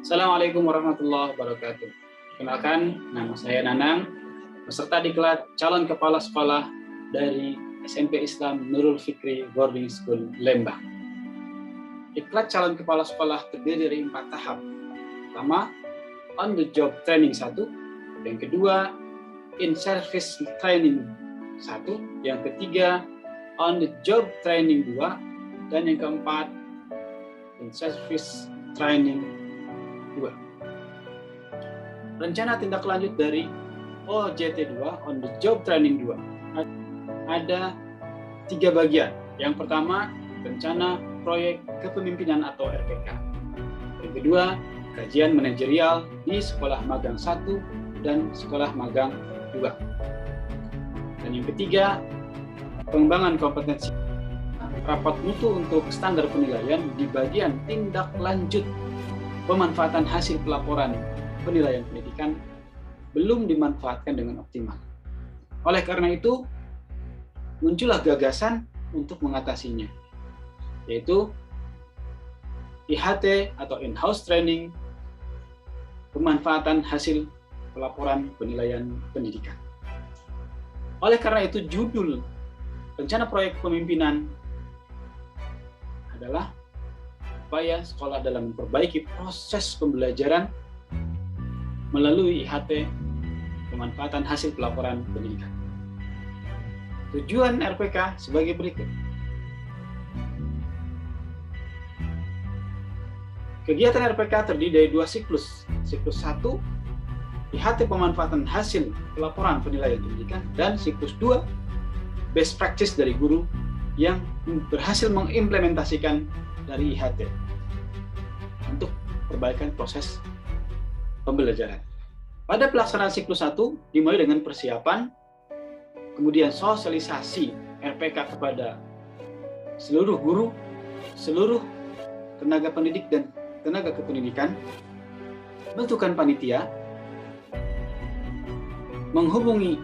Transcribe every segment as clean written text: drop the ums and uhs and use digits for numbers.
Assalamualaikum warahmatullahi wabarakatuh. Kenalkan, nama saya Nanang, peserta diklat calon kepala sekolah dari SMP Islam Nurul Fikri Boarding School Lembang. Diklat calon kepala sekolah terdiri dari 4 tahap. Pertama, on the job training 1, yang kedua, in service training 1, yang ketiga, on the job training 2, dan yang keempat, in service training 2. Rencana tindak lanjut dari OJT 2, on the job training 2, ada 3 bagian. Yang pertama, rencana proyek kepemimpinan atau RPK. Yang kedua, kajian manajerial di sekolah magang 1 dan sekolah magang 2. Dan yang ketiga, pengembangan kompetensi rapat mutu untuk standar penilaian di bagian tindak lanjut pemanfaatan hasil pelaporan penilaian pendidikan belum dimanfaatkan dengan optimal. Oleh karena itu, muncullah gagasan untuk mengatasinya, yaitu IHT atau in-house training pemanfaatan hasil pelaporan penilaian pendidikan. Oleh karena itu, judul rencana proyek pemimpinan adalah upaya sekolah dalam memperbaiki proses pembelajaran melalui IHT pemanfaatan hasil pelaporan pendidikan. Tujuan RPK sebagai berikut. Kegiatan RPK terdiri dari 2 siklus. Siklus 1, IHT pemanfaatan hasil pelaporan penilaian pendidikan, dan siklus 2, best practice dari guru yang berhasil mengimplementasikan dari IHT untuk perbaikan proses pembelajaran. Pada pelaksanaan siklus 1 dimulai dengan persiapan, kemudian sosialisasi RPK kepada seluruh guru, seluruh tenaga pendidik dan tenaga kependidikan, bentukan panitia, menghubungi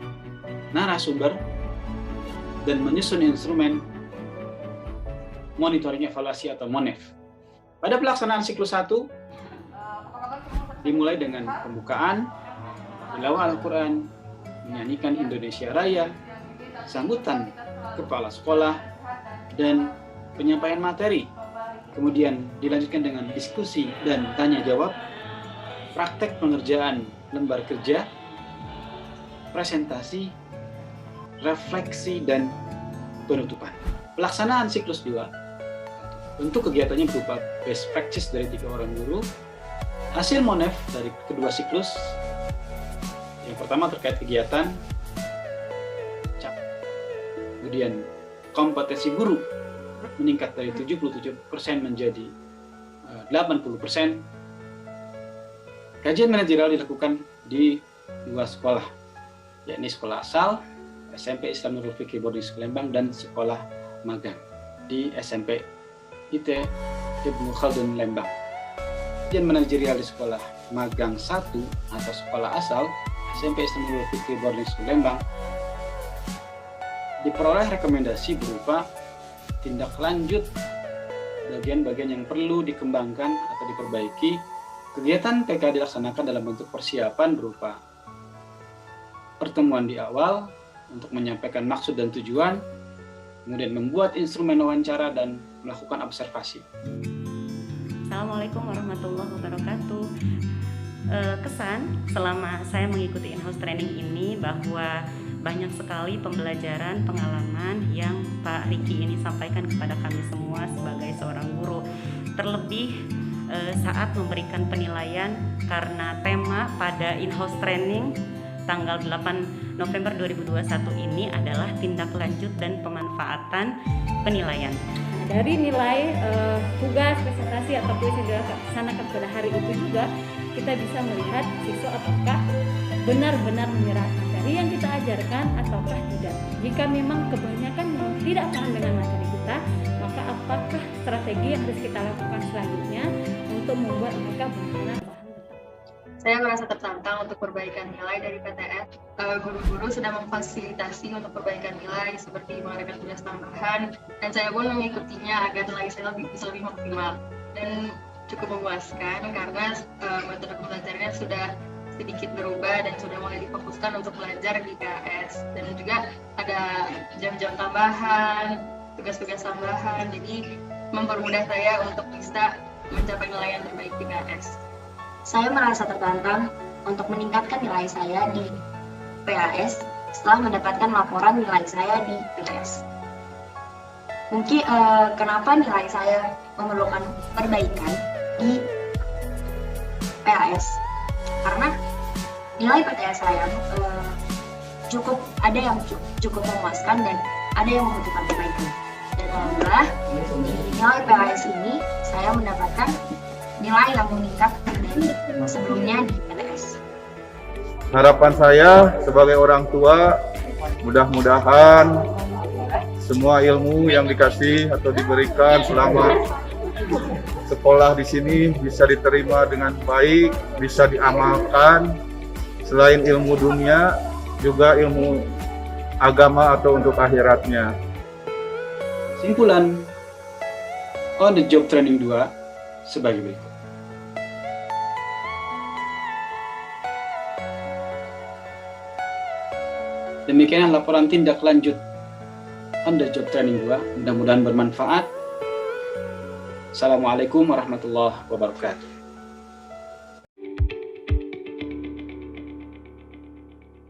narasumber, dan menyusun instrumen monitoring evaluasi atau MONEV. Pada pelaksanaan siklus 1 dimulai dengan pembukaan, tilawah Al-Quran, menyanyikan Indonesia Raya, sambutan kepala sekolah, dan penyampaian materi. Kemudian dilanjutkan dengan diskusi dan tanya jawab, praktek pengerjaan lembar kerja, presentasi, refleksi, dan penutupan. Pelaksanaan siklus 2, untuk kegiatannya berupa best practice dari 3 orang guru, hasil MONEV dari kedua siklus. Yang pertama terkait kegiatan, kemudian kompetensi guru meningkat dari 77% menjadi 80%. Kajian manajerial dilakukan di 2 sekolah, yakni sekolah asal SMP Islam Nurul Fikri Boarding School Lembang dan sekolah magang di SMP IT Ibnu Khaldun Lembang. Kajian manajerial di sekolah magang 1 atau sekolah asal SMP Islam Nurul Fikri Boarding School Lembang diperoleh rekomendasi berupa tindak lanjut bagian-bagian yang perlu dikembangkan atau diperbaiki. Kegiatan PK dilaksanakan dalam bentuk persiapan berupa pertemuan di awal untuk menyampaikan maksud dan tujuan, kemudian membuat instrumen wawancara dan melakukan observasi. Assalamualaikum warahmatullahi wabarakatuh. Kesan selama saya mengikuti in-house training ini bahwa banyak sekali pembelajaran, pengalaman yang Pak Riki ini sampaikan kepada kami semua sebagai seorang guru. Terlebih saat memberikan penilaian, karena tema pada in-house training tanggal 8 November 2021 ini adalah tindak lanjut dan pemanfaatan penilaian. Dari nilai tugas, presentasi atau kuis yang dilaksanakan pada hari itu juga kita bisa melihat siswa apakah benar-benar menyerap materi yang kita ajarkan ataukah tidak. Jika memang kebanyakan tidak paham dengan materi kita, maka apakah strategi yang harus kita lakukan selanjutnya untuk membuat mereka benar-benar paham. Saya merasa tertantang untuk perbaikan nilai dari PTN. Guru-guru sudah memfasilitasi untuk perbaikan nilai seperti mengadakan tugas tambahan, dan saya pun mengikutinya agar nilai saya bisa lebih maksimal. Dan cukup memuaskan karena metode pembelajarannya sudah sedikit berubah dan sudah mulai difokuskan untuk belajar di PAS, dan juga ada jam-jam tambahan, tugas-tugas tambahan, jadi mempermudah saya untuk bisa mencapai nilai yang terbaik di PAS. Saya merasa tertantang untuk meningkatkan nilai saya di PAS setelah mendapatkan laporan nilai saya di PTS. Mungkin kenapa nilai saya memerlukan perbaikan di PAS? Karena nilai PTS saya cukup, ada yang cukup memuaskan dan ada yang membutuhkan perbaikan. Dan alhamdulillah di nilai PAS ini saya mendapatkan nilai yang meningkat dari sebelumnya di PTS. Harapan saya sebagai orang tua, mudah-mudahan semua ilmu yang dikasih atau diberikan selama sekolah di sini bisa diterima dengan baik, bisa diamalkan. Selain ilmu dunia, juga ilmu agama atau untuk akhiratnya. Simpulan on the job training 2 sebagai berikut. Demikianlah laporan tindak lanjut on the job training 2. Mudah-mudahan bermanfaat. Assalamualaikum warahmatullahi wabarakatuh.